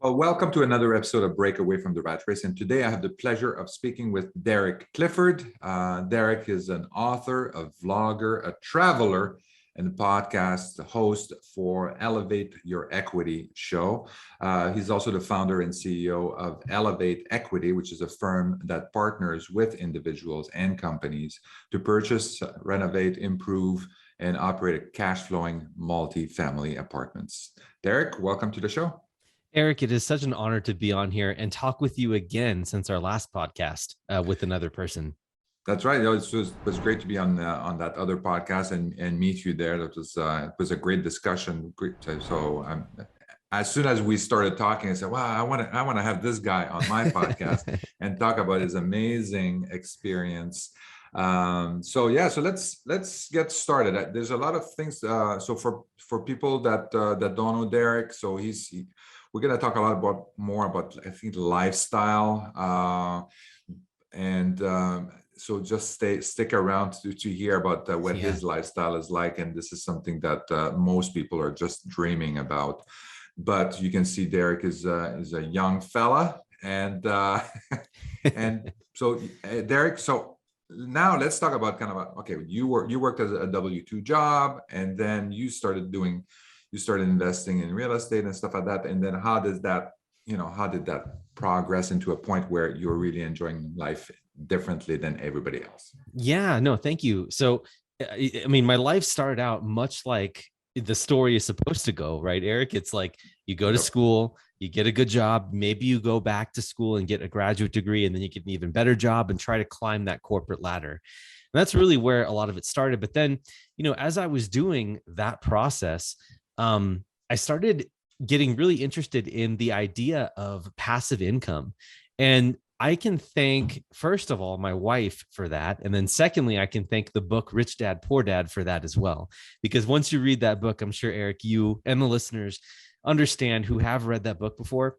Well, welcome to another episode of Break Away from the Rat Race. And today I have the pleasure of speaking with Derek Clifford. Derek is an author, a vlogger, a traveler, and a podcast host for Elevate Your Equity show. He's also the founder and CEO of Elevate Equity, which is a firm that partners with individuals and companies to purchase, renovate, improve, and operate a cash flowing multifamily apartments. Derek, welcome to the show. Eric, it is such an honor to be on here and talk with you again since our last podcast with another person. That's right. It was great to be on that other podcast and meet you there. That was it was a great discussion. So as soon as we started talking, I said, "Wow, I want to have this guy on my podcast and talk about his amazing experience." So let's get started. There's a lot of things. So for people that don't know Derek, so we're going to talk a lot more about, I think, lifestyle. So just stick around to hear about what his lifestyle is like. And this is something that most people are just dreaming about. But you can see Derek is a young fella. And and so Derek, so now let's talk about okay, you worked as a W-2 job, and then you started investing in real estate and stuff like that. And then how did that progress into a point where you're really enjoying life differently than everybody else? Yeah, no, thank you. So, I mean, my life started out much like the story is supposed to go, right, Eric? It's like you go to school, you get a good job, maybe you go back to school and get a graduate degree, and then you get an even better job and try to climb that corporate ladder. And that's really where a lot of it started. But then, as I was doing that process, I started getting really interested in the idea of passive income. And I can thank, first of all, my wife for that. And then secondly, I can thank the book Rich Dad, Poor Dad for that as well. Because once you read that book, I'm sure, Eric, you and the listeners understand who have read that book before,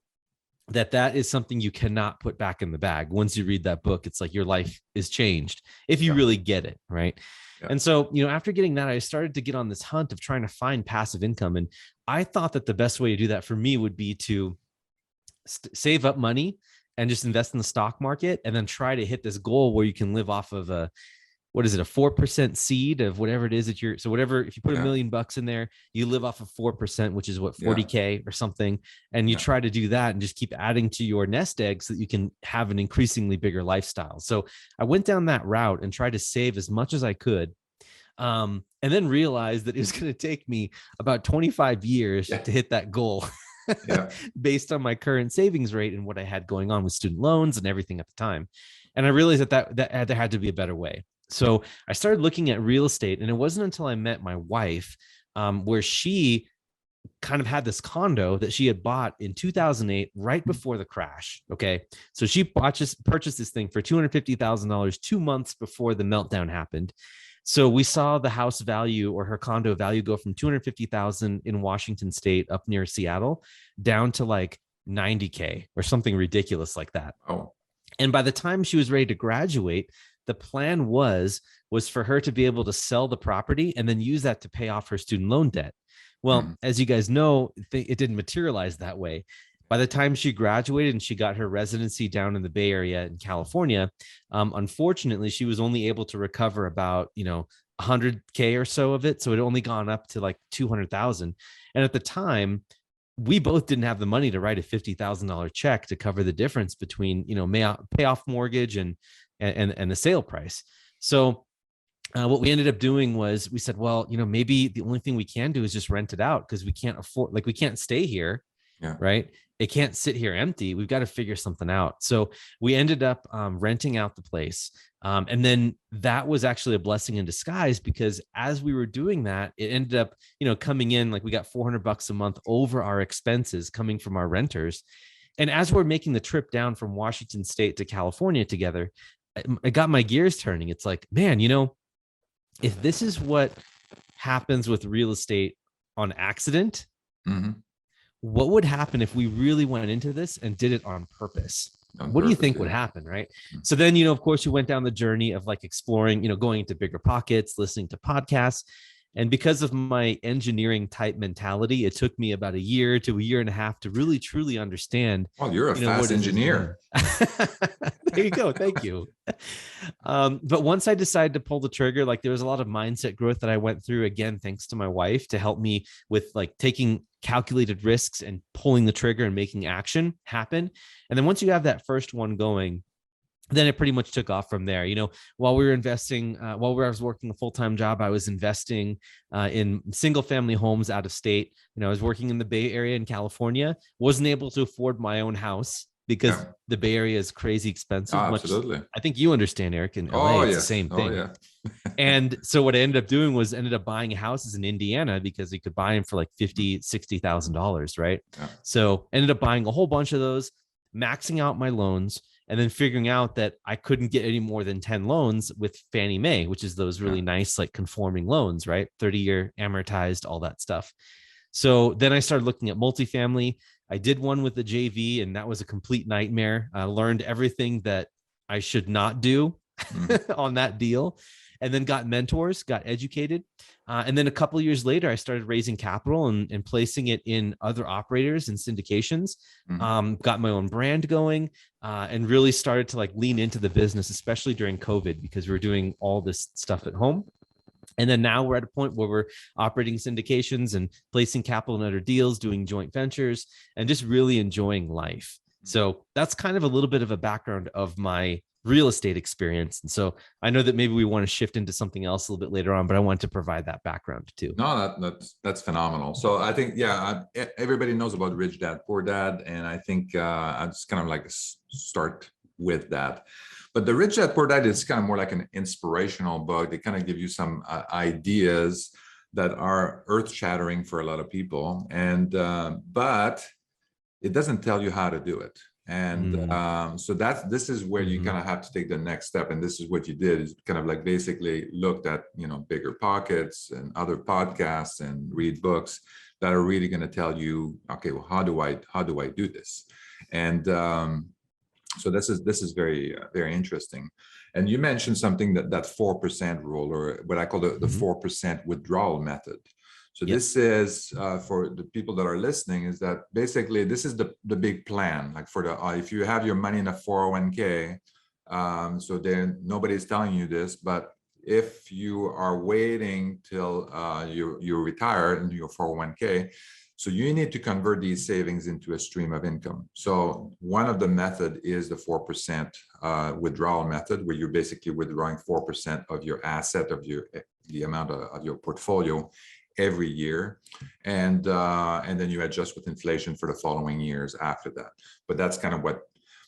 that is something you cannot put back in the bag. Once you read that book, it's like your life is changed if you really get it, right? Yeah. And so, after getting that, I started to get on this hunt of trying to find passive income. And I thought that the best way to do that for me would be to save up money and just invest in the stock market, and then try to hit this goal where you can live off of a 4% seed of whatever it is that if you put $1 million in there, you live off of 4%, which is what, 40K or something. And you try to do that and just keep adding to your nest egg so that you can have an increasingly bigger lifestyle. So I went down that route and tried to save as much as I could. And then realized that it was going to take me about 25 years to hit that goal. Based on my current savings rate and what I had going on with student loans and everything at the time. And I realized that there had to be a better way. So I started looking at real estate, and it wasn't until I met my wife, where she kind of had this condo that she had bought in 2008, right before the crash. Okay. So she purchased this thing for $250,000 2 months before the meltdown happened. So we saw the house value, or her condo value, go from $250,000 in Washington State up near Seattle down to like $90K or something ridiculous like that. Oh. And by the time she was ready to graduate, the plan was for her to be able to sell the property and then use that to pay off her student loan debt. Well, as you guys know, it didn't materialize that way. By the time she graduated and she got her residency down in the Bay Area in California, unfortunately, she was only able to recover about, 100K or so of it. So it only gone up to like 200,000. And at the time, we both didn't have the money to write a $50,000 check to cover the difference between, pay off mortgage and the sale price. So what we ended up doing was we said, well, maybe the only thing we can do is just rent it out, because we can't afford, we can't stay here. Yeah. Right. It can't sit here empty. We've got to figure something out. So we ended up renting out the place. And then that was actually a blessing in disguise, because as we were doing that, it ended up, coming in, like we got $400 a month over our expenses coming from our renters. And as we're making the trip down from Washington State to California together, I got my gears turning. It's like, man, if this is what happens with real estate on accident, what would happen if we really went into this and did it on purpose? What do you think would happen, right? So then, of course, we went down the journey of like exploring, going into bigger pockets, listening to podcasts. And because of my engineering type mentality, it took me about a year to a year and a half to really truly understand, Well, you're a what fast does this mean? engineer. There you go. Thank you. But once I decided to pull the trigger, like there was a lot of mindset growth that I went through, again, thanks to my wife, to help me with like taking calculated risks and pulling the trigger and making action happen. And then once you have that first one going, then it pretty much took off from there. While we were investing, while I was working a full-time job, I was investing in single family homes out of state. I was working in the Bay Area in California, wasn't able to afford my own house because Yeah. the Bay Area is crazy Oh, expensive. Much, absolutely. I think you understand, Eric, in LA, Oh, it's the yes. same Oh, thing. yeah. And so what I ended up doing was ended up buying houses in Indiana because you could buy them for like $50,000, $60,000, right? Yeah. So ended up buying a whole bunch of those, maxing out my loans, and then figuring out that I couldn't get any more than 10 loans with Fannie Mae, which is those really nice, like conforming loans, right? 30-year amortized, all that stuff. So then I started looking at multifamily. I did one with the JV, and that was a complete nightmare. I learned everything that I should not do on that deal, and then got mentors, got educated. And then a couple of years later, I started raising capital and placing it in other operators and syndications, got my own brand going, and really started to like lean into the business, especially during COVID, because we were doing all this stuff at home. And then now we're at a point where we're operating syndications and placing capital in other deals, doing joint ventures, and just really enjoying life. So that's kind of a little bit of a background of my real estate experience. And so I know that maybe we want to shift into something else a little bit later on, but I want to provide that background too. No, that's phenomenal. So I think, everybody knows about Rich Dad, Poor Dad. And I think I just kind of like start with that. But the Rich Dad Poor Dad is kind of more like an inspirational book. They kind of give you some ideas that are earth shattering for a lot of people. And but it doesn't tell you how to do it. And so this is where you kind of have to take the next step. And this is what you did, is kind of like basically looked at, Bigger Pockets and other podcasts and read books that are really going to tell you, okay, well, how do I do this? And so this is very, very interesting. And you mentioned something that 4% rule, or what I call the 4% withdrawal method. So this is for the people that are listening, is that basically this is the big plan. Like for the if you have your money in a 401k, so then nobody's telling you this, but if you are waiting till you retire in your 401k, so you need to convert these savings into a stream of income. So one of the method is the 4% withdrawal method, where you're basically withdrawing 4% of your asset, of the amount of your portfolio every year, and then you adjust with inflation for the following years after that. But that's kind of what.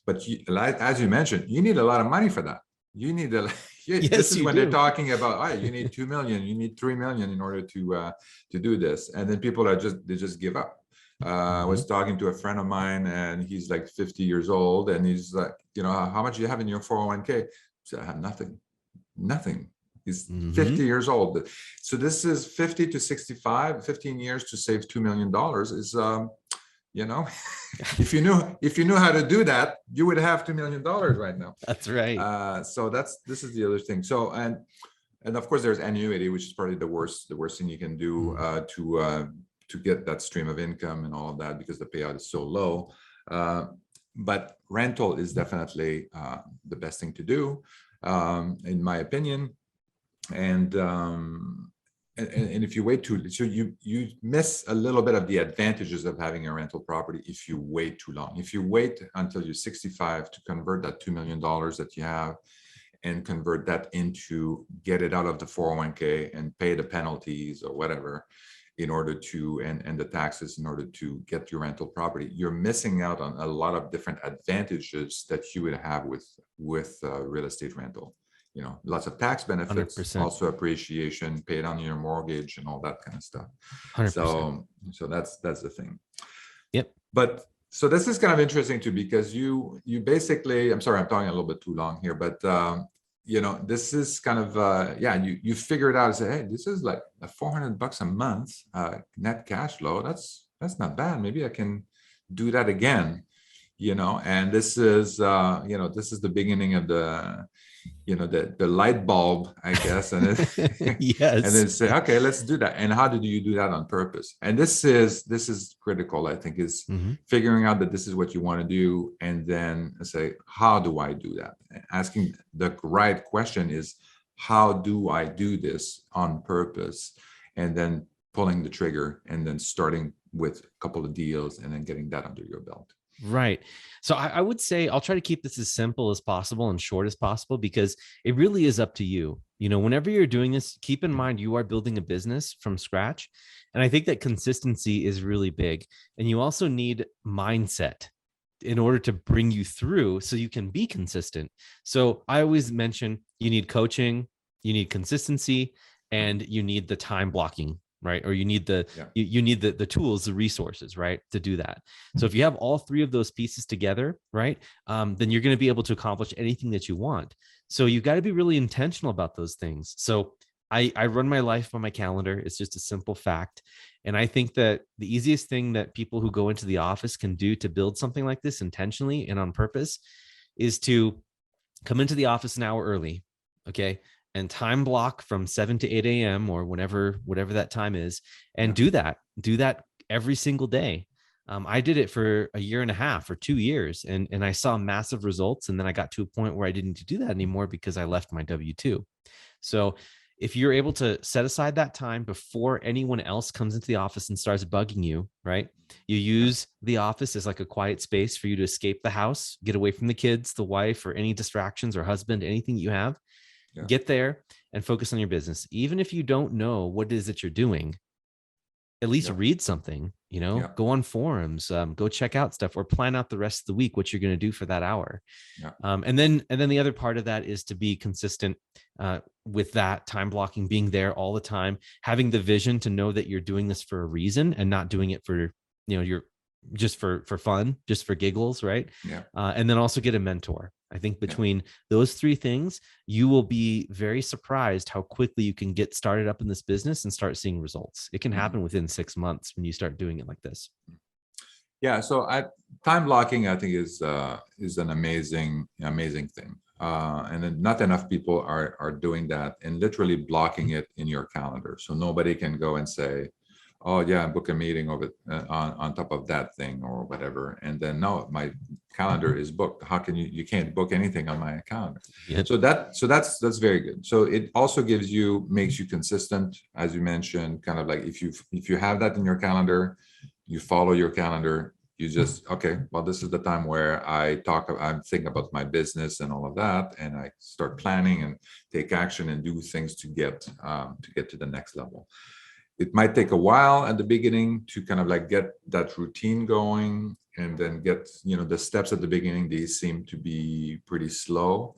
But as you mentioned, you need a lot of money for that. You need this is when they're talking about, you need 2 million, you need 3 million in order to do this, and then people they just give up. I was talking to a friend of mine, and he's like 50 years old, and he's like, how much do you have in your 401k? So I have nothing. He's 50 years old. So this is 50 to 65, 15 years to save $2 million is, if you knew how to do that, you would have $2 million right now. That's right. So this is the other thing. So, and of course there's annuity, which is probably the worst thing you can do to get that stream of income and all of that, because the payout is so low. But rental is definitely the best thing to do, in my opinion. And if you wait so you miss a little bit of the advantages of having a rental property if you wait too long. If you wait until you're 65 to convert that $2 million that you have, and convert that into, get it out of the 401k and pay the penalties or whatever in order to, and the taxes in order to get your rental property, you're missing out on a lot of different advantages that you would have with real estate rental. Lots of tax benefits, 100%. Also appreciation, paid on your mortgage and all that kind of stuff. 100%. So that's the thing. Yep. But so this is kind of interesting too, because you basically, I'm sorry, I'm talking a little bit too long here, but this is kind of you figure it out and say, hey, this is like $400 a month net cash flow. That's not bad. Maybe I can do that again. and this is, this is the beginning of the light bulb, I guess, and and Yes. then say, okay, let's do that. And how do you do that on purpose? And this is critical, I think, is Hmm. figuring out that this is what you want to do, and then say, how do I do that? Asking the right question is, how do I do this on purpose? And then pulling the trigger, and then starting with a couple of deals, and then getting that under your belt. Right. So I would say I'll try to keep this as simple as possible and short as possible, because it really is up to you. Whenever you're doing this, keep in mind you are building a business from scratch. And I think that consistency is really big. And you also need mindset in order to bring you through so you can be consistent. So I always mention you need coaching, you need consistency, and you need the time blocking, right? Or you need you need the tools, the resources, right, to do that. So if you have all three of those pieces together, right, then you're going to be able to accomplish anything that you want. So you've got to be really intentional about those things. So I run my life on my calendar. It's just a simple fact. And I think that the easiest thing that people who go into the office can do to build something like this intentionally and on purpose is to come into the office an hour early. Okay. And time block from 7 to 8 a.m. or whatever that time is, and do that every single day. I did it for a year and a half or 2 years, and I saw massive results. And then I got to a point where I didn't need to do that anymore because I left my W-2. So if you're able to set aside that time before anyone else comes into the office and starts bugging you, right? You use the office as like a quiet space for you to escape the house, get away from the kids, the wife, or any distractions, or husband, anything you have. Get there and focus on your business. Even if you don't know what it is that you're doing, at least read something, go on forums, go check out stuff, or plan out the rest of the week, what you're going to do for that hour. And then the other part of that is to be consistent with that time blocking, being there all the time, having the vision to know that you're doing this for a reason and not doing it for, you're just for fun, just for giggles. Right. And then also get a mentor. I think between those three things, you will be very surprised how quickly you can get started up in this business and start seeing results. It can happen within 6 months when you start doing it like this. Yeah. So time blocking, I think, is an amazing thing. And then not enough people are doing that and literally blocking it in your calendar. So nobody can go and say, oh yeah, book a meeting over on top of that thing or whatever. And then no, my calendar is booked. How can you can't book anything on my calendar? So that's very good. So it also makes you consistent, as you mentioned, kind of like if you have that in your calendar, you follow your calendar, you just, okay, well, this is the time where I'm thinking about my business and all of that. And I start planning and take action and do things to get to the next level. It might take a while at the beginning to kind of like get that routine going, and then get, the steps at the beginning, these seem to be pretty slow.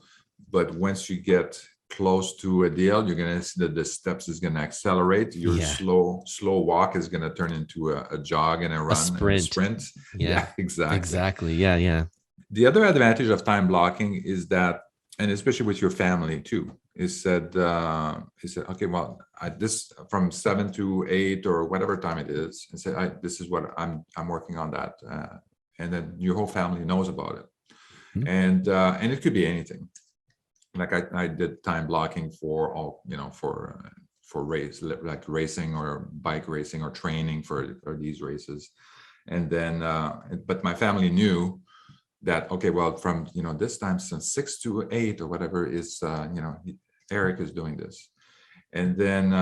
But once you get close to a deal, you're going to see that the steps is going to accelerate. Your slow walk is going to turn into a jog and a run, and a sprint. Yeah, exactly. Yeah. The other advantage of time blocking is that, and especially with your family too, is said, okay, well, this from 7 to 8 or whatever time it is, and say, this is what I'm working on that, and then your whole family knows about it. And it could be anything. Like I did time blocking for all, for race, like racing or bike racing or training for these races, and then but my family knew that, okay, well, from this time, since 6 to 8 or whatever is Eric is doing this. And then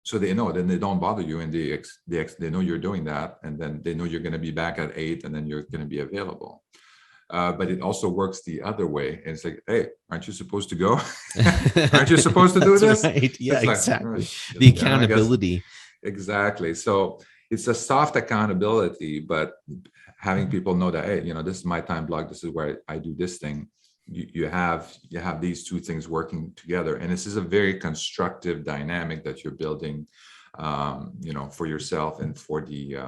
so they know, then they don't bother you, and they know you're doing that, and then they know you're going to be back at 8, and then you're going to be available. But it also works the other way, and it's like, hey, aren't you supposed to go? Aren't you supposed to do this? Right. Yeah, it's exactly. Like, the accountability. Exactly. So it's a soft accountability, but having people know that, hey, this is my time block, this is where I do this thing. You have these two things working together, and this is a very constructive dynamic that you're building, for yourself and for the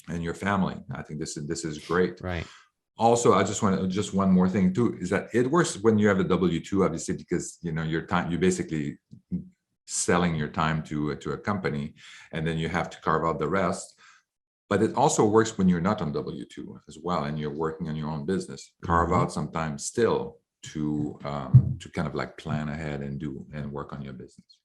and your family. I think this is great. Right. Also, I just one more thing too, is that it works when you have a W-2, obviously, because your time, you basically selling your time to a company, and then you have to carve out the rest. But it also works when you're not on W-2 as well, and you're working on your own business. Carve out some time still to kind of like plan ahead and do and work on your business.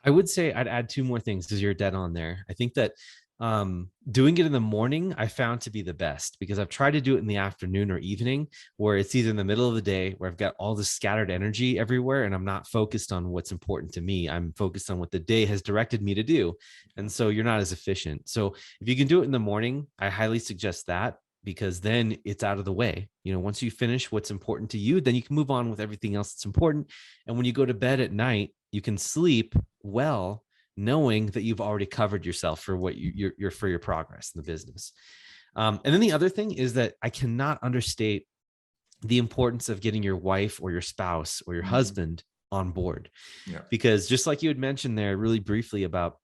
I would say I'd add two more things because you're dead on there. I think that doing it in the morning I found to be the best, because I've tried to do it in the afternoon or evening, where it's either in the middle of the day where I've got all this scattered energy everywhere and I'm not focused on what's important to me. I'm focused on what the day has directed me to do. And so you're not as efficient. So if you can do it in the morning, I highly suggest that, because then it's out of the way. You know, once you finish what's important to you, then you can move on with everything else that's important. And when you go to bed at night, you can sleep well, knowing that you've already covered yourself for what you're for your progress in the business. And then the other thing is that I cannot understate the importance of getting your wife or your spouse or your husband on board. Yeah. Because just like you had mentioned there really briefly about,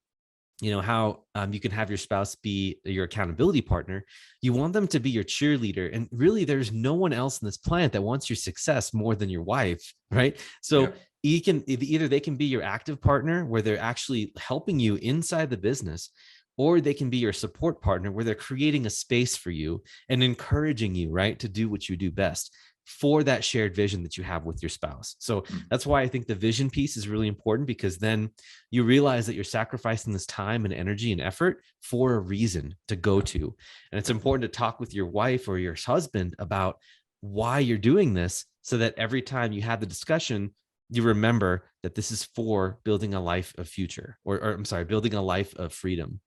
you know, how you can have your spouse be your accountability partner. You want them to be your cheerleader. And really, there's no one else in this planet that wants your success more than your wife, right? So either they can be your active partner where they're actually helping you inside the business, or they can be your support partner where they're creating a space for you and encouraging you, right, to do what you do best for that shared vision that you have with your spouse. So that's why I think the vision piece is really important, because then you realize that you're sacrificing this time and energy and effort for a reason to go to. And it's important to talk with your wife or your husband about why you're doing this, so that every time you have the discussion, you remember that this is for building a life of future, or I'm sorry, building a life of freedom.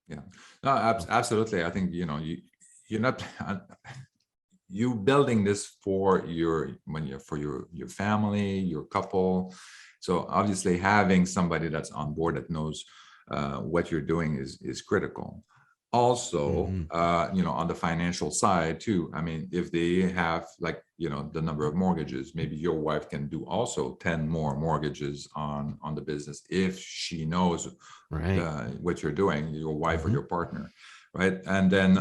Yeah. No, absolutely. I think, you're not, you building this for your family, your couple. So obviously having somebody that's on board that knows what you're doing is critical. Also, on the financial side too. I mean, if they have the number of mortgages, maybe your wife can do also 10 more mortgages on the business if she knows what you're doing, your wife or your partner, right? And then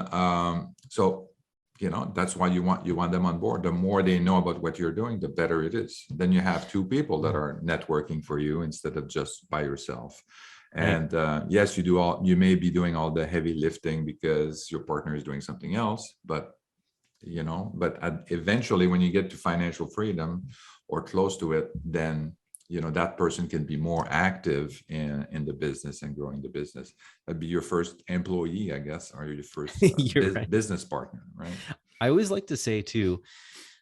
that's why you want them on board. The more they know about what you're doing, the better it is. Then you have two people that are networking for you instead of just by yourself. And yes, you may be doing all the heavy lifting because your partner is doing something else, but eventually when you get to financial freedom or close to it, then that person can be more active in the business and growing the business. That'd be your first employee, I guess, or your first business partner, right? I always like to say too,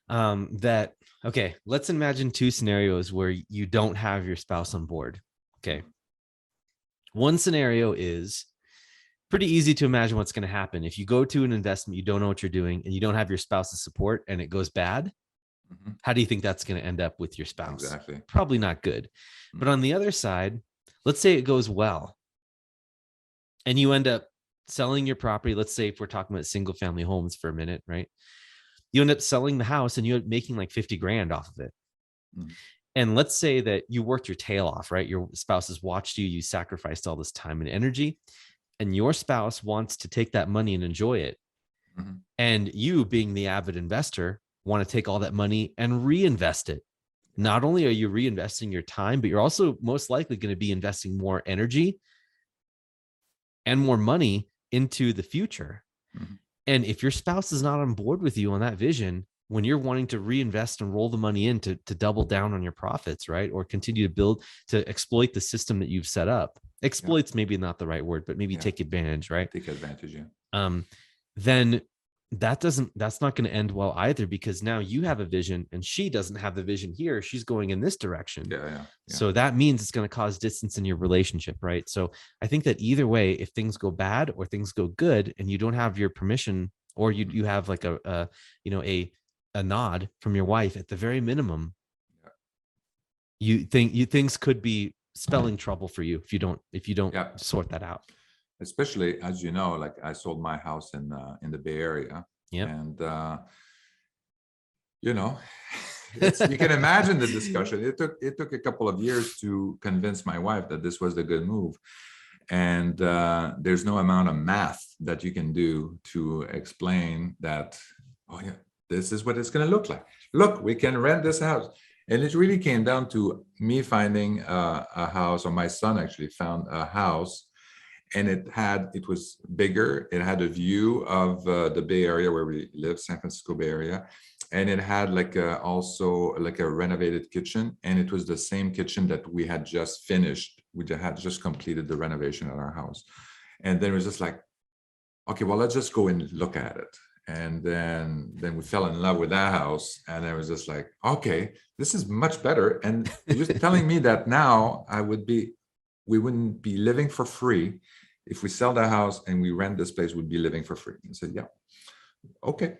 that, okay, let's imagine two scenarios where you don't have your spouse on board. Okay. One scenario is pretty easy to imagine what's going to happen. If you go to an investment, you don't know what you're doing, and you don't have your spouse's support, and it goes bad, how do you think that's going to end up with your spouse? Exactly. Probably not good. But on the other side, let's say it goes well and you end up selling your property. Let's say if we're talking about single family homes for a minute, right? You end up selling the house and you're making like 50 grand off of it. And let's say that you worked your tail off, right? Your spouse has watched you, you sacrificed all this time and energy, and your spouse wants to take that money and enjoy it. And you, being the avid investor, want to take all that money and reinvest it. Not only are you reinvesting your time, but you're also most likely going to be investing more energy and more money into the future. And if your spouse is not on board with you on that vision, when you're wanting to reinvest and roll the money in to double down on your profits, right? Or continue to build, to exploit the system that you've set up. Exploit's maybe not the right word, but maybe take advantage, right? Take advantage, then that's not going to end well either, because now you have a vision and she doesn't have the vision here. She's going in this direction. So that means it's going to cause distance in your relationship, right? So I think that either way, if things go bad or things go good and you don't have your permission, or you have like a nod from your wife at the very minimum, things could be spelling trouble for you if you don't sort that out. Especially, as you know, like I sold my house in the Bay Area, and you can imagine the discussion. It took a couple of years to convince my wife that this was the good move, and there's no amount of math that you can do to explain that. Oh yeah, this is what it's going to look like. Look, we can rent this house. And it really came down to me finding a house, or my son actually found a house. and it was bigger. It had a view of the Bay Area where we live, San Francisco Bay Area, and it had also like a renovated kitchen, and it was the same kitchen that we had just finished. We had just completed the renovation at our house, and then it was just like, okay, well, let's just go and look at it. And then we fell in love with that house, and I was just like, okay, this is much better. And you're just telling me that now we wouldn't be living for free. If we sell the house and we rent this place, we'd be living for free. I said, yeah, okay.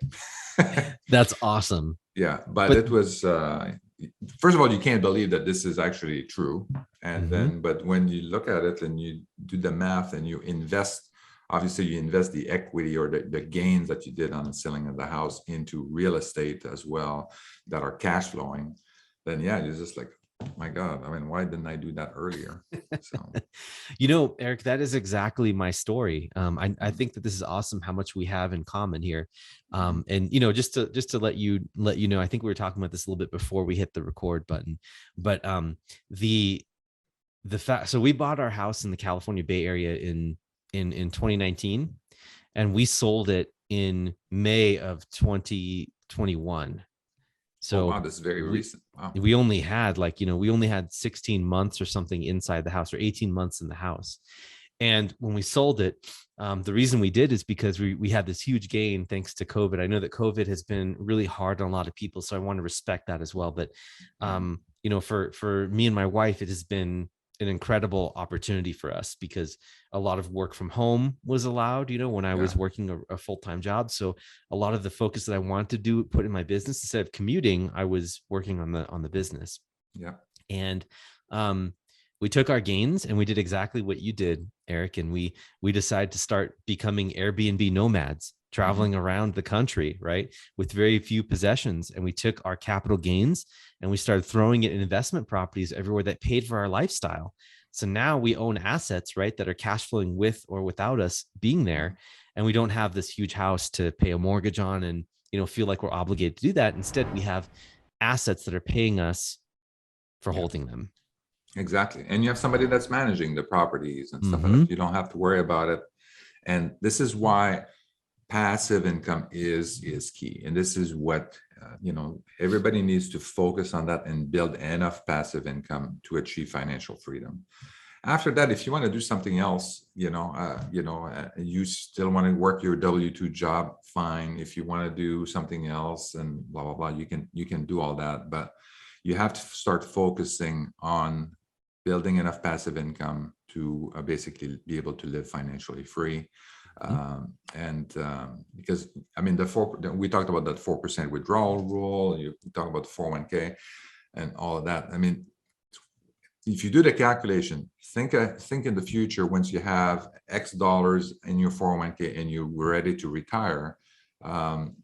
That's awesome. Yeah, but it was first of all, you can't believe that this is actually true. And then, but when you look at it and you do the math and you invest, obviously you invest the equity or the gains that you did on the selling of the house into real estate as well that are cash flowing, then yeah, you're just like, my God, I mean, why didn't I do that earlier? So, Eric, that is exactly my story. I think that this is awesome how much we have in common here. And just to let you know, I think we were talking about this a little bit before we hit the record button, but the fact, so we bought our house in the California Bay Area in 2019, and we sold it in May of 2021. So wow, this is very recent. Wow. We only had we only had 16 months or something inside the house, or 18 months in the house. And when we sold it, the reason we did is because we had this huge gain thanks to COVID. I know that COVID has been really hard on a lot of people, so I want to respect that as well. But for me and my wife, it has been an incredible opportunity for us because a lot of work from home was allowed, when I was working a full-time job. So a lot of the focus that I wanted to put in my business, instead of commuting, I was working on the business. Yeah. And we took our gains and we did exactly what you did, Eric. And we decided to start becoming Airbnb nomads, traveling around the country, right, with very few possessions. And we took our capital gains and we started throwing it in investment properties everywhere that paid for our lifestyle. So now we own assets, right, that are cash flowing with or without us being there. And we don't have this huge house to pay a mortgage on and, feel like we're obligated to do that. Instead, we have assets that are paying us for holding them. Exactly. And you have somebody that's managing the properties and stuff like that. You don't have to worry about it. And this is why passive income is key. And this is what, everybody needs to focus on that and build enough passive income to achieve financial freedom. After that, if you want to do something else, you still want to work your W-2 job, fine. If you want to do something else and blah, blah, blah, you can do all that. But you have to start focusing on building enough passive income to basically be able to live financially free. Because we talked about that 4% withdrawal rule, you talk about the 401k and all of that. I mean, if you do the calculation, think in the future, once you have X dollars in your 401k and you're ready to retire,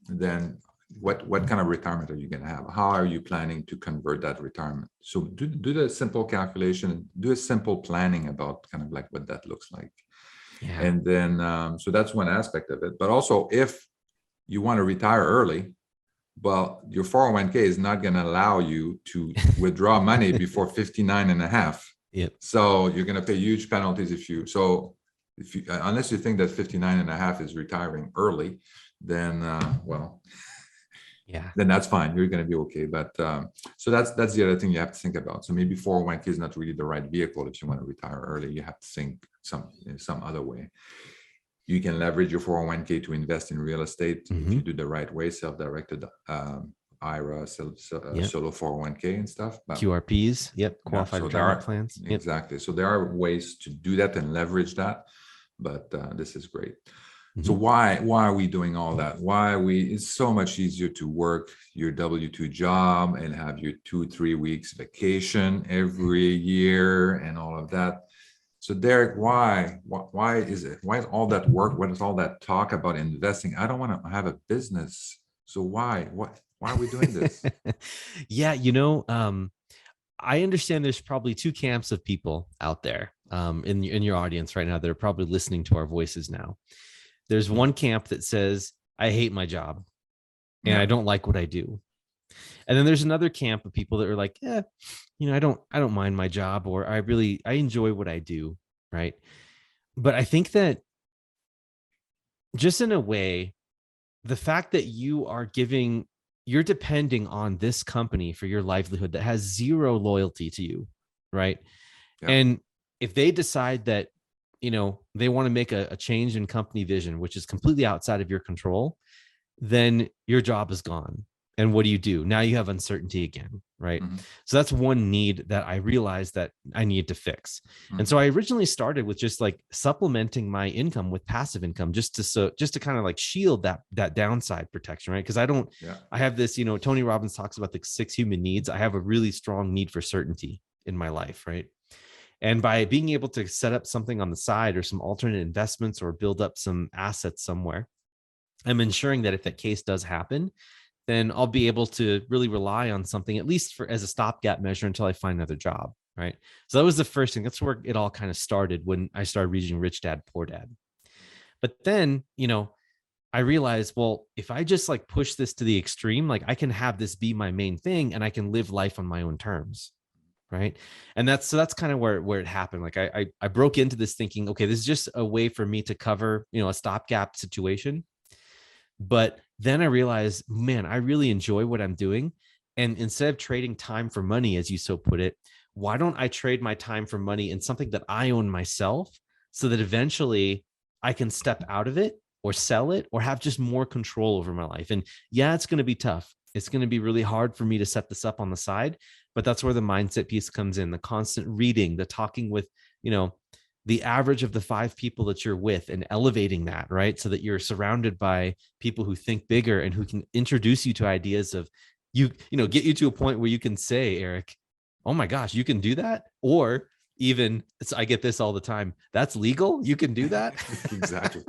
then what kind of retirement are you going to have? How are you planning to convert that retirement? So do the simple calculation, do a simple planning about kind of like what that looks like. Yeah. And then, so that's one aspect of it. But also, if you want to retire early, well, your 401k is not going to allow you to withdraw money before 59 and a half. Yep. So you're going to pay huge penalties if you, unless you think that 59 and a half is retiring early, then, then that's fine. You're going to be okay. But so that's the other thing you have to think about. So maybe 401k is not really the right vehicle if you want to retire early. You have to think some other way. You can leverage your 401k to invest in real estate if you do the right way, self-directed IRA, solo 401k and stuff. But, QRPs, qualified retirement plans. Exactly. So there are ways to do that and leverage that. But this is great. So why are we doing all that? It's so much easier to work your W-2 job and have your 2-3 weeks vacation every year and all of that. So Derek, why is all that work? What is all that talk about investing? I don't want to have a business. So why are we doing this? Yeah. I understand there's probably two camps of people out there in your audience right now that are probably listening to our voices now. There's one camp that says, I hate my job and I don't like what I do. And then there's another camp of people that are like, I don't mind my job, or I enjoy what I do. Right. But I think that just in a way, the fact that you're depending on this company for your livelihood that has zero loyalty to you, right? Yeah. And if they decide that, they want to make a change in company vision, which is completely outside of your control, then your job is gone. And what do? Now you have uncertainty again, right? Hmm. So that's one need that I realized that I need to fix. And so Hmm. I originally started with just like supplementing my income with passive income, just to kind of like shield that downside protection, right? Because Yeah. I have this, Tony Robbins talks about the 6 human needs. I have a really strong need for certainty in my life, right? And by being able to set up something on the side or some alternate investments or build up some assets somewhere, I'm ensuring that if that case does happen, then I'll be able to really rely on something, at least for as a stopgap measure until I find another job. Right. So that was the first thing. That's where it all kind of started when I started reading Rich Dad, Poor Dad. But then, I realized, well, if I just like push this to the extreme, like I can have this be my main thing and I can live life on my own terms. Right. And that's kind of where it happened. Like I broke into this thinking, okay, this is just a way for me to cover, a stopgap situation. But then I realized, man, I really enjoy what I'm doing. And instead of trading time for money, as you so put it, why don't I trade my time for money in something that I own myself so that eventually I can step out of it or sell it or have just more control over my life? And yeah, it's going to be tough. It's going to be really hard for me to set this up on the side, but that's where the mindset piece comes in, the constant reading, the talking with, you know, the average of the 5 people that you're with and elevating that, right? So that you're surrounded by people who think bigger and who can introduce you to ideas of get you to a point where you can say, Eric, oh my gosh, you can do that. Or even, I get this all the time, that's legal, you can do that. Exactly.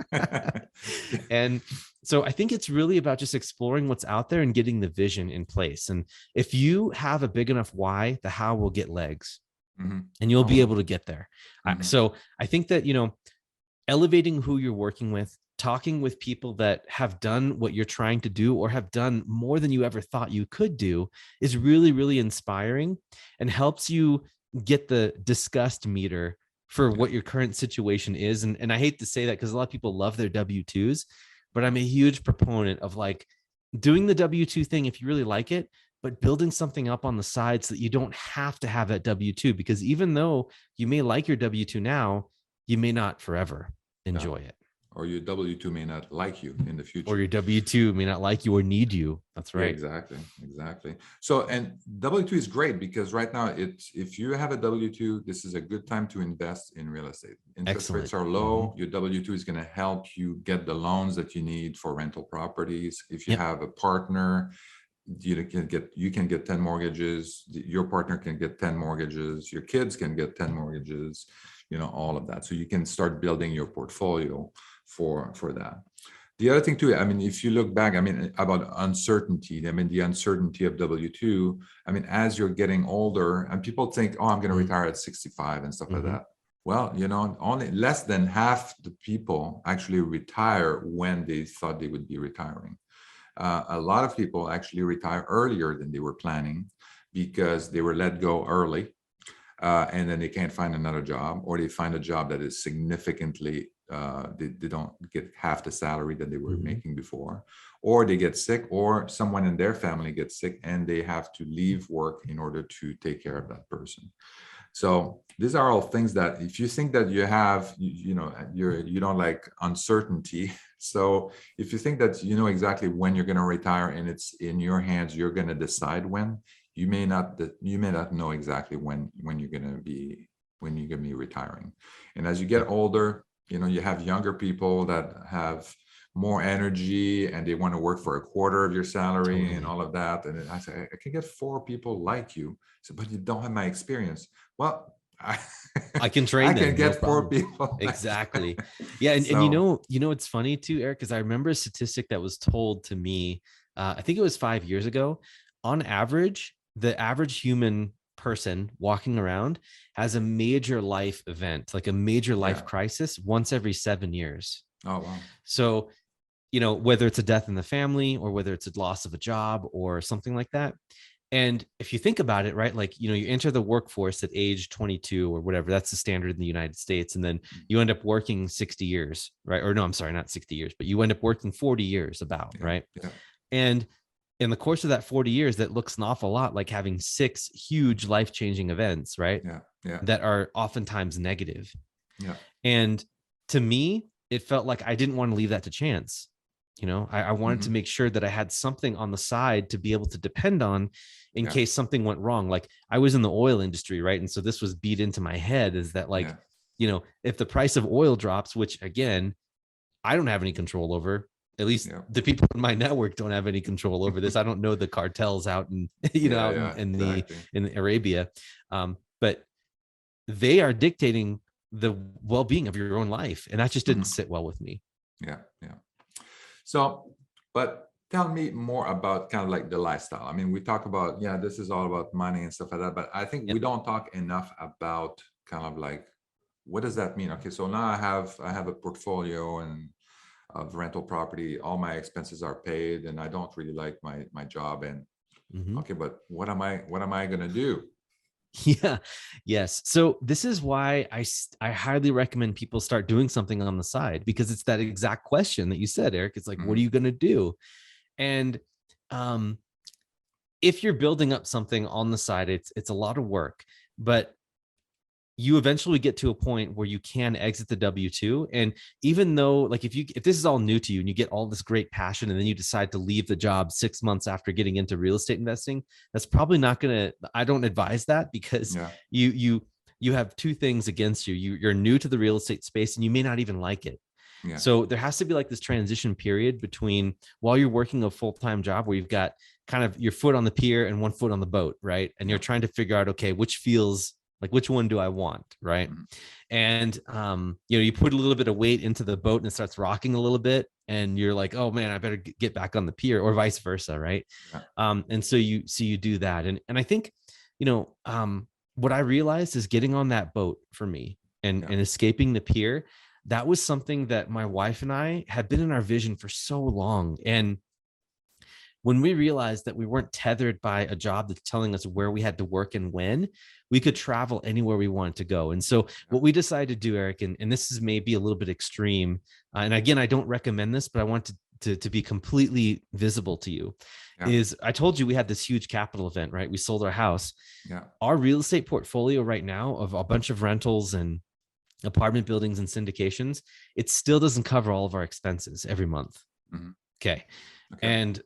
And so I think it's really about just exploring what's out there and getting the vision in place. And if you have a big enough why, the how will get legs Hmm. and you'll be Oh. able to get there. Hmm. So I think that, elevating who you're working with, talking with people that have done what you're trying to do or have done more than you ever thought you could do is really, really inspiring and helps you get the disgust meter for Yeah. what your current situation is. And I hate to say that because a lot of people love their W-2s, but I'm a huge proponent of like doing the W-2 thing if you really like it, but building something up on the side so that you don't have to have that W-2, because even though you may like your W-2 now, you may not forever Yeah. enjoy it. Or your W-2 may not like you in the Or future. your W-2 may not like you or need you. That's Yeah, right. exactly. Exactly. So, and W-2 is great because right now it's, if you have a W-2, this is a good time to invest in real estate. Interest rates Excellent. are Mhm. low. Your W-2 is going to help you get the loans that you need for rental properties. If you Yep. have a partner, you can get 10 mortgages. Your partner can get 10 mortgages. Your kids can get 10 mortgages, all of that. So you can start building your portfolio for that. The other thing too, I mean, if you look back, I mean, about uncertainty, I mean, the uncertainty of W-2, I mean, as you're getting older and people think, oh, I'm going to Mhm. retire at 65 and stuff like Mhm. that. Well, only less than half the people actually retire when they thought they would be retiring. A lot of people actually retire earlier than they were planning because they were let go early, and then they can't find another job, or they find a job that is significantly, they don't get half the salary that they were Mhm. making before, or they get sick, or someone in their family gets sick and they have to leave work in order to take care of that person. So these are all things that if you think that you don't like uncertainty. So if you think that you know exactly when you're going to retire and it's in your hands, you're going to decide when, you may not know exactly when you're going to be retiring. And as you get Yep. older, you have younger people that have more energy and they want to work for a quarter of your salary and Totally. all of that. And I say, I can get 4 people like you. So, but you don't have my experience. Well, I, I can I train can them, no get four problem. people like you. Exactly. Yeah, and So, it's funny too, Eric, because I remember a statistic that was told to me. I think it was 5 years ago. On average, the average human person walking around has a major life event, like a major life yeah. crisis, once every 7 years. Oh, wow. So, whether it's a death in the family or whether it's a loss of a job or something like that. And if you think about it, right, like, you enter the workforce at age 22 or whatever, that's the standard in the United States. And then you end up working 60 years, right? Or no, I'm sorry, not 60 years, but you end up working 40 years about, Yeah. right? Yeah. And in the course of that 40 years, that looks an awful lot like having 6 huge life-changing events, right? Yeah. Yeah. That are oftentimes negative. Yeah. And to me, it felt like I didn't want to leave that to chance. I wanted to make sure that I had something on the side to be able to depend on in case something went wrong. Like, I was in the oil industry, right? And so this was beat into my head, is that, like, if the price of oil drops, which again, I don't have any control over, at least the people in my network don't have any control over this. I don't know the cartels out in, in Arabia. But they are dictating the well-being of your own life. And that just didn't sit well with me. Yeah. Yeah. So, but tell me more about kind of like the lifestyle. I mean, we talk about, this is all about money and stuff like that, but I think we don't talk enough about kind of like, what does that mean? Okay. So now I have a portfolio and of rental property, all my expenses are paid, and I don't really like my job. And okay, but what am I going to do? Yeah. Yes. So this is why I highly recommend people start doing something on the side, because it's that exact question that you said, Eric. It's like, what are you going to do? And if you're building up something on the side, it's a lot of work, but you eventually get to a point where you can exit the W-2. And even though, like, if this is all new to you and you get all this great passion and then you decide to leave the job 6 months after getting into real estate investing, that's probably not I don't advise that, because you have 2 things against you. You're new to the real estate space and you may not even like it. Yeah. So there has to be like this transition period between while you're working a full-time job where you've got kind of your foot on the pier and one foot on the boat, right? And you're trying to figure out, okay, which one do I want, right? And you put a little bit of weight into the boat and it starts rocking a little bit, and you're like, oh man, I better get back on the pier, or vice versa, right? And so you do that, and I think what I realized is getting on that boat for me and escaping the pier. That was something that my wife and I had been in our vision for so long. And when we realized that we weren't tethered by a job that's telling us where we had to work and when, we could travel anywhere we wanted to go. And so what we decided to do, Eric, and this is maybe a little bit extreme, and again, I don't recommend this, but I want to be completely visible to you, is I told you we had this huge capital event, right? We sold our house. Our real estate portfolio right now of a bunch of rentals and apartment buildings and syndications, it still doesn't cover all of our expenses every month. Okay. And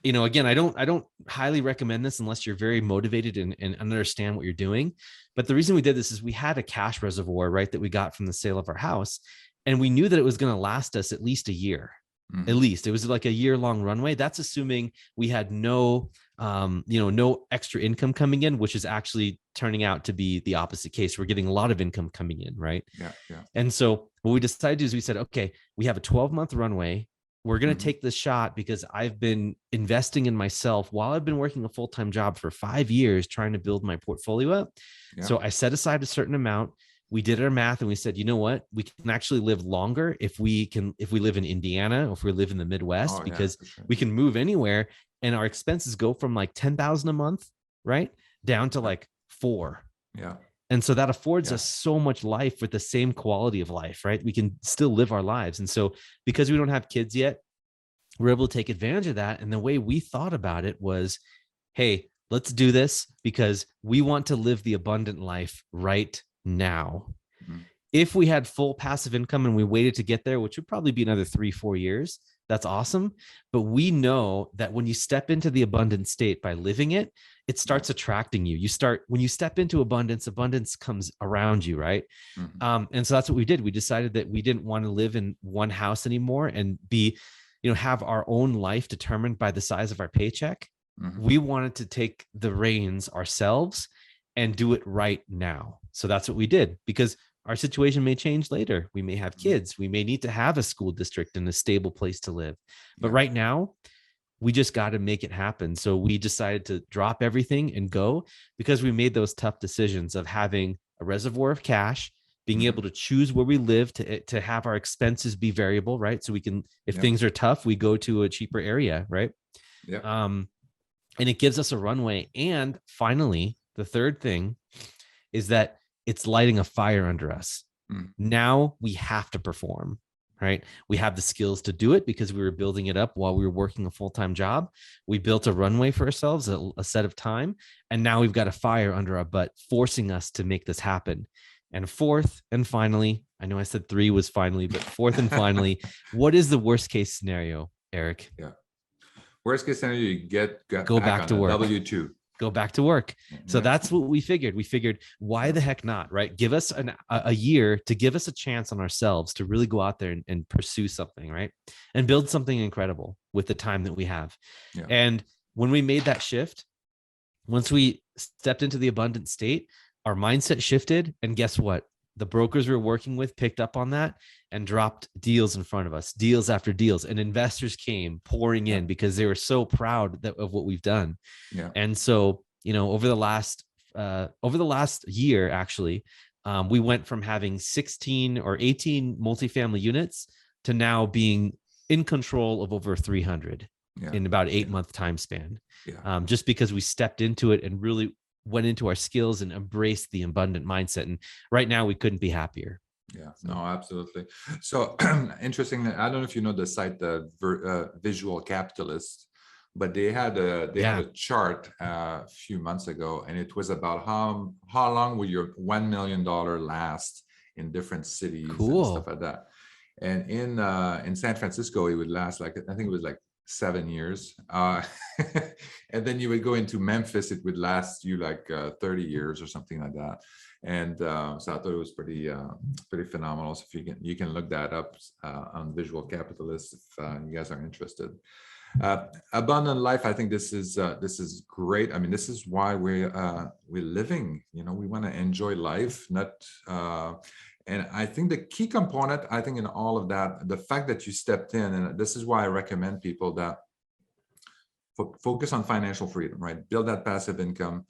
again, I don't highly recommend this unless you're very motivated and understand what you're doing. But the reason we did this is we had a cash reservoir, right, that we got from the sale of our house. And we knew that it was going to last us at least a year. At least it was like a year-long runway. That's assuming we had no extra income coming in, which is actually turning out to be the opposite case. We're getting a lot of income coming in, right? Yeah. And so what we decided to do is we said, okay, we have a 12-month runway. We're going to take this shot because I've been investing in myself while I've been working a full-time job for 5 years trying to build my portfolio up. So I set aside a certain amount. We did our math and we said, you know what, we can actually live longer if we live in Indiana, or if we live in the Midwest, because we can move anywhere and our expenses go from like 10,000 a month, right, down to like 4. And so that affords us so much life with the same quality of life, right? We can still live our lives. And so because we don't have kids yet, we're able to take advantage of that. And the way we thought about it was, hey, let's do this because we want to live the abundant life right now. If we had full passive income and we waited to get there, which would probably be another 3-4 years, that's awesome. But we know that when you step into the abundant state by living it, it starts attracting you. When you step into abundance comes around you, right? And so that's what we did. We decided that we didn't want to live in one house anymore and have our own life determined by the size of our paycheck. We wanted to take the reins ourselves and do it right now. So that's what we did, because our situation may change later. We may have kids. We may need to have a school district and a stable place to live. But right now, we just got to make it happen. So we decided to drop everything and go, because we made those tough decisions of having a reservoir of cash, being able to choose where we live, to have our expenses be variable, right? So we can, if things are tough, we go to a cheaper area, right? and it gives us a runway. And finally, the third thing is that it's lighting a fire under us. Mm. Now we have to perform, right? We have the skills to do it because we were building it up while we were working a full-time job. We built a runway for ourselves, a set of time, and now we've got a fire under our butt, forcing us to make this happen. And fourth and finally, I know I said three was finally, but fourth and finally, what is the worst case scenario, Eric? Yeah. Worst case scenario, you get Go back to on work. W-2. Go back to work. So Yeah. that's what we figured. We figured, why the heck not, right? Give us a year to give us a chance on ourselves to really go out there and pursue something, right? And build something incredible with the time that we have. Yeah. And when we made that shift, once we stepped into the abundant state, our mindset shifted. And guess what? The brokers we were working with picked up on that and dropped deals in front of us, deals after deals. And investors came pouring in because they were so proud of what we've done. Yeah. And so, over the last year, actually, we went from having 16 or 18 multifamily units to now being in control of over 300 in about 8-month time span. Yeah. Just because we stepped into it and really went into our skills and embraced the abundant mindset. And right now we couldn't be happier. Yeah, no, absolutely. So interesting. I don't know if you know the site, Visual Capitalist, but they had a chart a few months ago, and it was about how long will your $1 million last in different cities and stuff like that. And in San Francisco, it would last like, I think it was like 7 years. And then you would go into Memphis, it would last you like 30 years or something like that. And so I thought it was pretty phenomenal. So if you can look that up on Visual Capitalist if you guys are interested. Abundant life, I think this is great. I mean, this is why we're living. We want to enjoy life, not. And I think the key component, I think in all of that, the fact that you stepped in, and this is why I recommend people that focus on financial freedom, right? Build that passive income.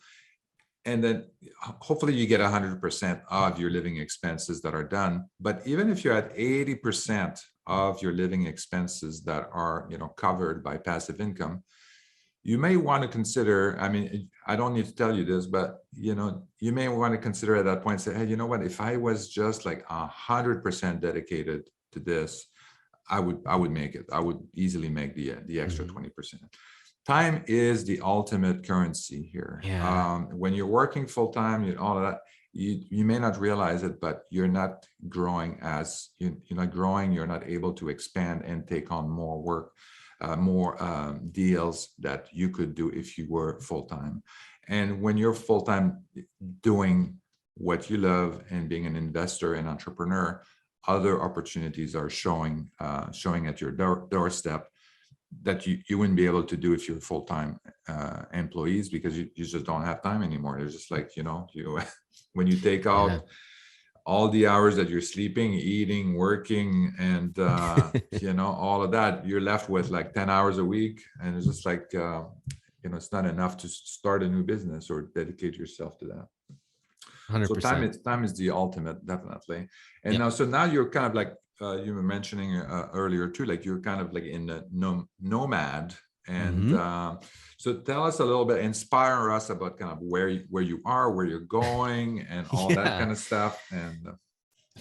And then hopefully you get 100% of your living expenses that are done. But even if you're at 80% of your living expenses that are, covered by passive income, you may want to consider, I mean, I don't need to tell you this, but, you may want to consider at that point, say, hey, you know what, if I was just like 100% dedicated to this, I would make it. I would easily make the extra 20%. Time is the ultimate currency here. Yeah. When you're working full-time, all of that, you may not realize it, but you're not growing you're not growing, you're not able to expand and take on more work, more deals that you could do if you were full-time. And when you're full-time doing what you love and being an investor and entrepreneur, other opportunities are showing at your doorstep that you wouldn't be able to do if you're full-time employees, because you just don't have time anymore. It's just like, when you take out all the hours that you're sleeping, eating, working, and all of that, you're left with like 10 hours a week. And it's just like, it's not enough to start a new business or dedicate yourself to that. 100%. So time is the ultimate, definitely. And now you're kind of like, you were mentioning earlier too, like you're kind of like in the Nomad. And so tell us a little bit, inspire us about kind of where you are, where you're going, and all that kind of stuff. And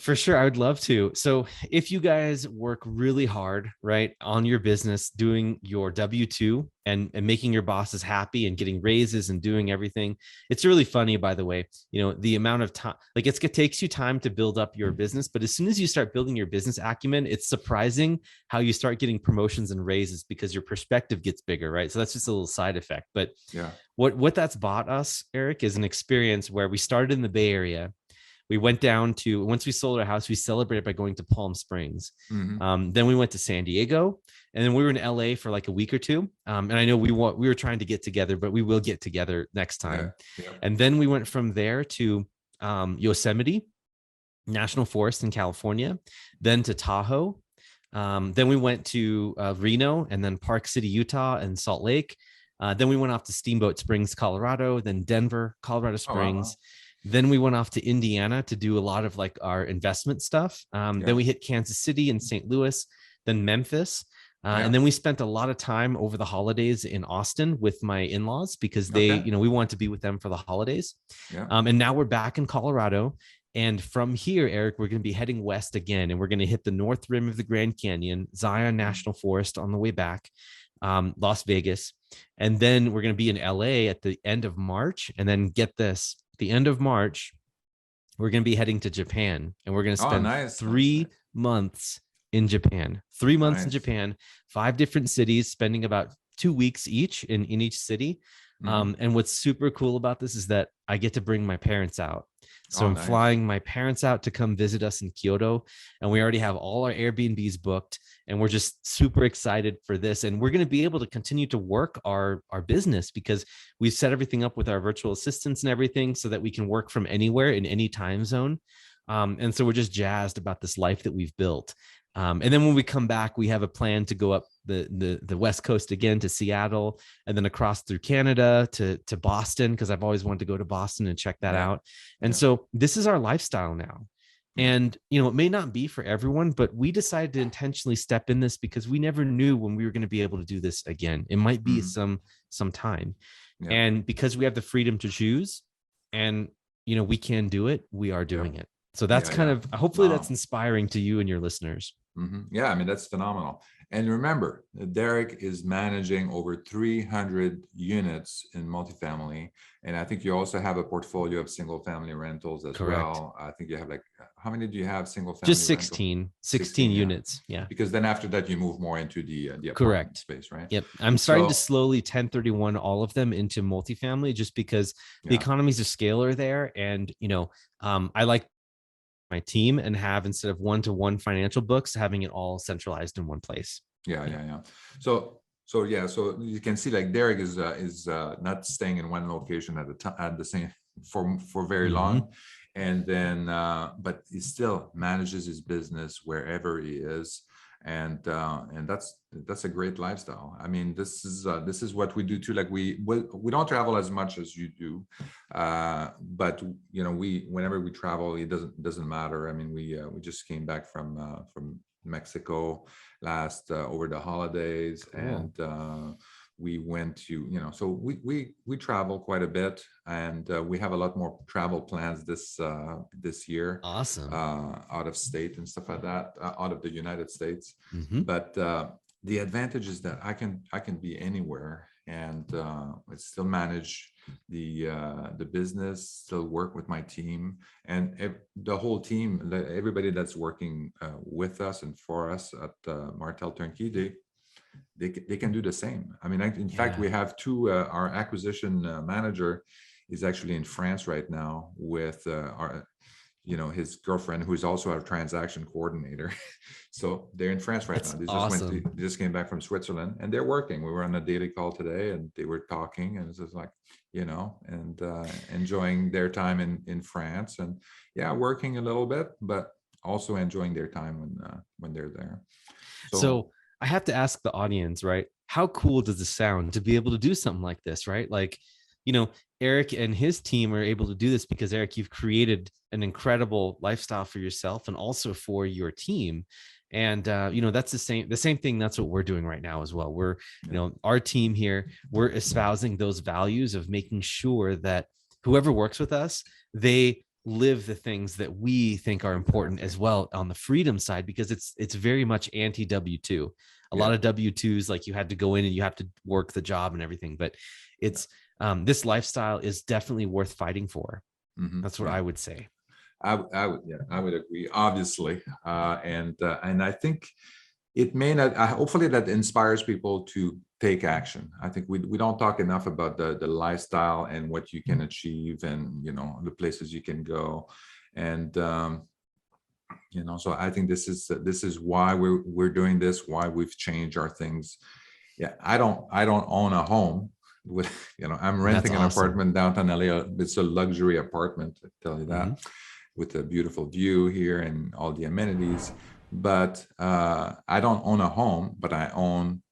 for sure, I would love to. So if you guys work really hard, right, on your business, doing your W-2 and making your bosses happy and getting raises and doing everything, it's really funny, by the way, the amount of time, like it takes you time to build up your business. But as soon as you start building your business acumen, it's surprising how you start getting promotions and raises because your perspective gets bigger, right? So that's just a little side effect. But what that's bought us, Eric, is an experience where we started in the Bay Area. We went down to, once we sold our house, we celebrated by going to Palm Springs. Then we went to San Diego, and then we were in LA for like a week or two. And I know we were trying to get together, but we will get together next time. And then we went from there to Yosemite National Forest in California, then to Tahoe. Then we went to Reno, and then Park City, Utah, and Salt Lake. Then we went off to Steamboat Springs, Colorado, then Denver, Colorado Springs. Oh, wow. Then we went off to Indiana to do a lot of like our investment stuff. Then we hit Kansas City and St. Louis, then Memphis. And Yeah. then we spent a lot of time over the holidays in Austin with my in-laws because they, Okay. you know, we wanted to be with them for the holidays. Yeah. And now we're back in Colorado. And from here, Eric, we're going to be heading west again, and we're going to hit the north rim of the Grand Canyon, Zion Mhm. National Forest on the way back, Las Vegas. And then we're going to be in LA at the end of March. And then get this, the end of March, we're going to be heading to Japan, and we're going to Oh, spend nice, nice, 3 months in Japan. 3 months in nice. Japan, 5 different cities, spending about 2 weeks each in each city. Hmm. And what's super cool about this is that I get to bring my parents out. So Oh, I'm nice. flying my parents out to come visit us in Kyoto, and we already have all our Airbnbs booked, and we're just super excited for this. And we're going to be able to continue to work our business because we've set everything up with our virtual assistants and everything so that we can work from anywhere in any time zone. And so we're just jazzed about this life that we've built. And then when we come back, we have a plan to go up the West Coast again to Seattle, and then across through Canada to Boston, because I've always wanted to go to Boston and check that Yeah. out. And Yeah. so this is our lifestyle now. Yeah. And you know, it may not be for everyone, but we decided to intentionally step in this because we never knew when we were going to be able to do this again. It might be Hmm. some time. Yeah. And because we have the freedom to choose, and you know, we can do it, we are Yeah. doing it. So that's Yeah. kind Yeah. of, hopefully that's No. inspiring to you and your listeners. Yeah, I mean, that's phenomenal. And remember, Derek is managing over 300 units in multifamily. And I think you also have a portfolio of single family rentals as Correct. well. I think you have like, how many do you have single Just family rental? 16 Yeah. units. Yeah. Because then after that, you move more into the apartment Correct. space, right? Yep. I'm starting to So, slowly 1031 all of them into multifamily just because the yeah. economies of scale are there. And, you know, I like my team and have, instead of one-to-one financial books, having it all centralized in one place. Yeah, Yeah. yeah, yeah. So yeah, so you can see like Derek is not staying in one location at the time at the same for very Mm-hmm. long, and then but he still manages his business wherever he is, and that's a great lifestyle. I mean, this is what we do too. Like we don't travel as much as you do, but you know we whenever we travel, it doesn't matter. I mean, we just came back from Mexico last over the holidays, Cool. and we went to so we travel quite a bit, and we have a lot more travel plans this year, Awesome. out of state and stuff like that, out of the United States. Mm-hmm. But the advantage is that I can be anywhere, and I still manage the business, still work with my team, and the whole team, everybody that's working with us and for us at Martel Turnkey, they can do the same. I mean, in fact, Yeah. we have two. Our acquisition manager is actually in France right now with our his girlfriend, who is also our transaction coordinator. So they're in France right now. That's They awesome. just came back from Switzerland, and they're working. We were on a daily call today, and they were talking, and it's just like, and enjoying their time in France, and yeah, working a little bit, but also enjoying their time when they're there. So So I have to ask the audience, right? How cool does it sound to be able to do something like this, right? Like, you know, Eric and his team are able to do this because, Eric, you've created an incredible lifestyle for yourself and also for your team. And you know, that's the same thing. That's what we're doing right now as well. We're, you yeah, know, our team here, we're espousing those values of making sure that whoever works with us, they live the things that we think are important exactly. as well on the freedom side, because it's very much anti W2. A lot Yeah, of W2s, like, you had to go in and you have to work the job and everything, but yeah. it's this lifestyle is definitely worth fighting for. That's what Yeah. I would say. I would agree, obviously, and I think it may not. Hopefully, that inspires people to take action. I think we don't talk enough about the lifestyle and what you can achieve, and the places you can go, and so I think this is why we're doing this, why we've changed our things. Yeah, I don't own a home. With I'm That's renting an awesome. apartment downtown LA. It's a luxury apartment, I tell you Hmm. that, with a beautiful view here and all the amenities. But I don't own a home, but I own,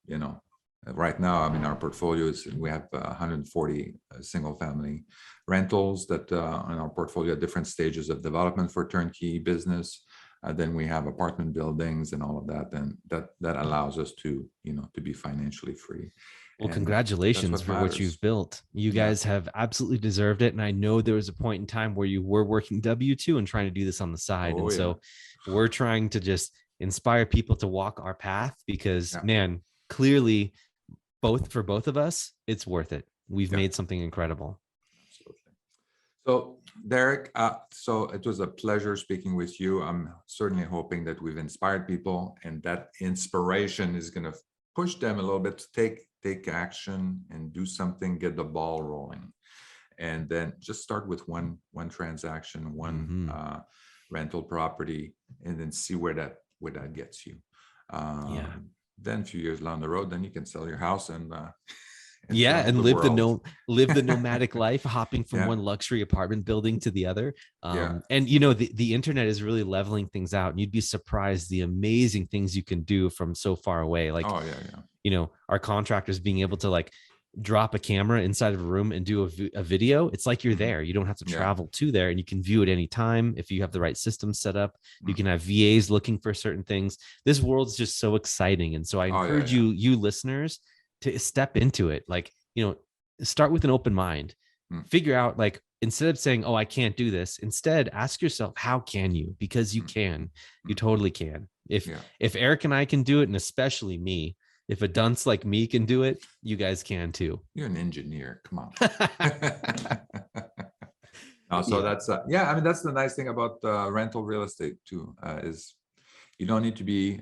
right now, I mean, our portfolio is, we have 140 single family rentals that in our portfolio at different stages of development for turnkey business. Then we have apartment buildings and all of that, and that allows us to, to be financially free. Well, And that's congratulations what for what matters. you've built. You Yeah. guys have absolutely deserved it. And I know there was a point in time where you were working W-2 and trying to do this on the side. Oh, And so we're trying to just inspire people to walk our path because, man, clearly for both of us, it's worth it. We've made something incredible. Absolutely. So Derek, so it was a pleasure speaking with you. I'm certainly hoping that we've inspired people, and that inspiration is going to push them a little bit to take action and do something, get the ball rolling. And then just start with one transaction, one rental property, and then see where that gets you. Then a few years down the road, then you can sell your house and live the nomadic life, hopping from one luxury apartment building to the other. And the internet is really leveling things out, and you'd be surprised the amazing things you can do from so far away. Like, our contractors being able to like drop a camera inside of a room and do a video. It's like you're there. You don't have to travel to there, and you can view it anytime. If you have the right system set up, you can have VAs looking for certain things. This world's just so exciting. And so I encourage you listeners to step into it. Like, start with an open mind, figure out, like, instead of saying, oh, I can't do this, instead ask yourself, how can you? Because you can, you totally can. If Eric and I can do it, and especially me, if a dunce like me can do it, you guys can too. You're an engineer. Come on. That's that's the nice thing about rental real estate too, is you don't need to be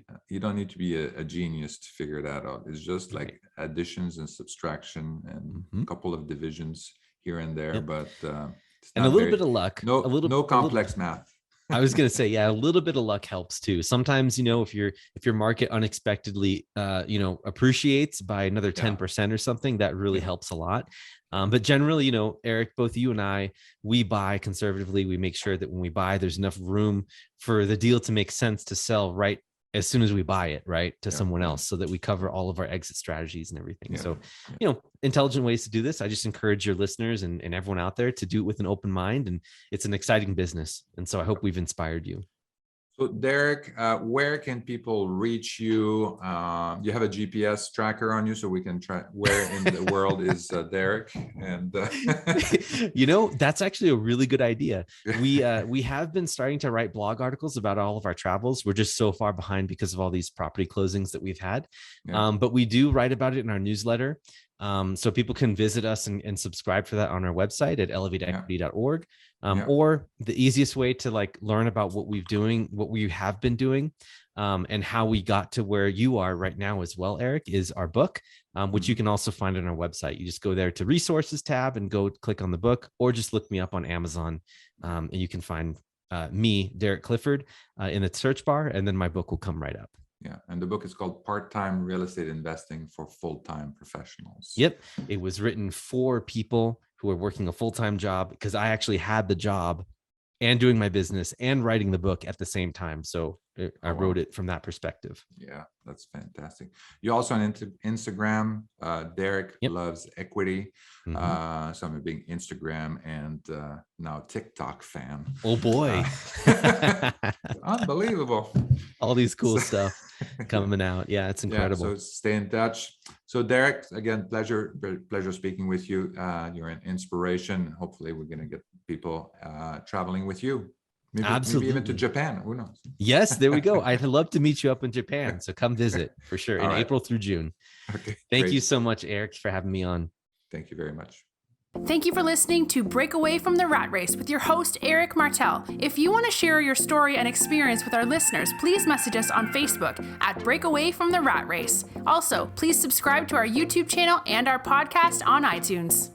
a genius to figure that out. It's just like additions and subtraction and a couple of divisions here and there, but and a little bit of luck. No complex math. I was going to say, a little bit of luck helps too. Sometimes, if your market unexpectedly, appreciates by another 10% or something, that really helps a lot. But generally, Eric, both you and I, we buy conservatively. We make sure that when we buy, there's enough room for the deal to make sense to sell right as soon as we buy it, right, to someone else, so that we cover all of our exit strategies and everything. So, intelligent ways to do this. I just encourage your listeners and everyone out there to do it with an open mind, and it's an exciting business. And so I hope we've inspired you. So Derek, where can people reach you? You have a GPS tracker on you, so we can track where in the world is Derek. And that's actually a really good idea. We have been starting to write blog articles about all of our travels. We're just so far behind because of all these property closings that we've had. But we do write about it in our newsletter. So people can visit us and subscribe for that on our website at elevateequity.org. Or the easiest way to like learn about what we have been doing, and how we got to where you are right now as well, Eric, is our book, which you can also find on our website. You just go there to resources tab and go click on the book, or just look me up on Amazon, and you can find me, Derek Clifford, in the search bar, and then my book will come right up. Yeah. And the book is called Part-Time Real Estate Investing for Full-Time Professionals. Yep. It was written for people who are working a full-time job, because I actually had the job and doing my business and writing the book at the same time. So I wrote it from that perspective. Yeah, that's fantastic. You also on Instagram, Derek Loves Equity. So I'm a big Instagram and now TikTok fan. Oh boy. Unbelievable. All these cool stuff coming out. Yeah, it's incredible. So stay in touch. So Derek, again, pleasure speaking with you. You're an inspiration. Hopefully we're going to get people traveling with you. Maybe even to Japan. Who knows? Yes, there we go. I'd love to meet you up in Japan. So come visit for sure in April through June. Okay. Thank you so much, Eric, for having me on. Thank you very much. Thank you for listening to Break Away from the Rat Race with your host, Eric Martel. If you want to share your story and experience with our listeners, please message us on Facebook at Break Away from the Rat Race. Also, please subscribe to our YouTube channel and our podcast on iTunes.